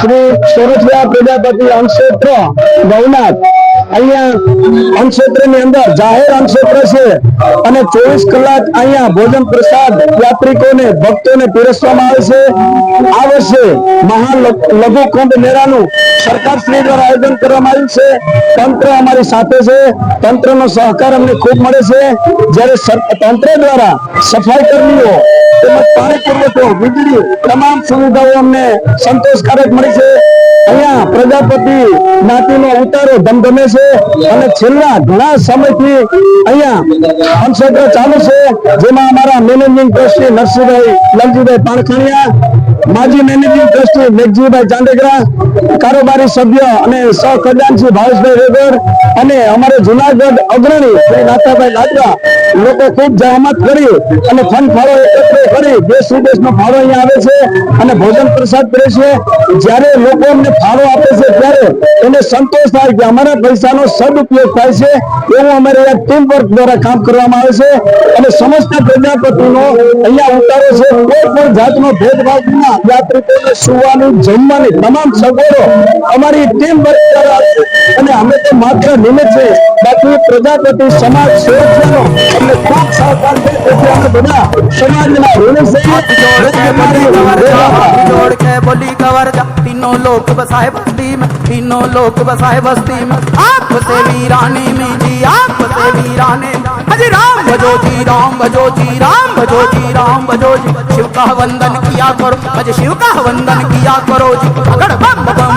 શ્રી સોરઠિયા પ્રજાપતિ અંક્ષેત્ર ગૌનાથ અહીંયા અંક્ષેત્રની અંદર જાહેર અંક્ષેત્ર છે અને 24 કલાક અહીંયા ભોજન પ્રસાદ યાત્રિકોને ભક્તોને પીરસવામાં આવે છે। આ વર્ષે મહાલઘુ કુંભ મેળાનું સરકાર શ્રી દ્વારા આયોજન કરવામાં આવ્યું છે। તંત્ર અમારી સાથે છે, તંત્રનો સહકાર અમને ખૂબ મળે છે। જ્યારે તંત્ર દ્વારા સફાઈ કર્મીઓ તેમજ પાણી પુરવઠો, વીજળી તમામ સુવિધાઓ અમને સંતોષકારક મળી છે। અહીંયા પ્રજાપતિ જ્ઞાતિનો ઉતારો ધમધમે છે અને છેલ્લા ઘણા સમયથી અહીંયા અંક્ષેત્ર ચાલુ છે, જેમાં અમારા મેનેજિંગ ટ્રસ્ટી નરસિંહભાઈ લાલજીભાઈ પાણખાણીયા, માજી મેનેજિંગ ટ્રસ્ટી મેઘજીભાઈ ચાંદેગરા, કારોબારી સભ્ય અને સહખજાનચી ભાવેશભાઈ રેગર અને અમારે જુનાગઢ અગ્રણી શ્રી નાથાભાઈ લાડવા લોકો ખૂબ જહેમત કરી અને ફંડ ફાળો એકત્ર કરી દેશ વિદેશનો ફાળો અહીંયા આવે છે અને ભોજન પ્રસાદ કરે છે। જ્યારે લોકો અમને ફાળો આપે છે ત્યારે એને સંતોષ થાય કે અમારા પૈસાનો સદુપયોગ થાય છે, એવું અમારે ટીમ વર્ક દ્વારા કામ કરવામાં આવે છે અને સમસ્ત પ્રજાપતિનો અહીંયા ઉતારો છે। કોઈ પણ જાતનો ભેદભાવ વિના યાત્રિકોને સુવાની, જમવાની તમામ સગવડો અમારી ટીમ વર્ક દ્વારા છે અને અમે તો માત્ર નિમિત્ત છે, બાકી પ્રજાપતિ સમાજ સુરક્ષાનો અમને ખૂબ સહકાર છે। તેથી અમે બધા સમાજના ઋણી जोड़ के बोली कवरजा तीनों लोग बसाए बस्ती में, तीनों लोग बसाए बस्ती में। आप से वीरानी में जी, आप से वीराने अजी राम भजो जी, राम भजो जी, राम भजो जी, राम भजो जी। शिव का वंदन किया करो, अज शिव का वंदन किया करो जी। अगड़ बम बम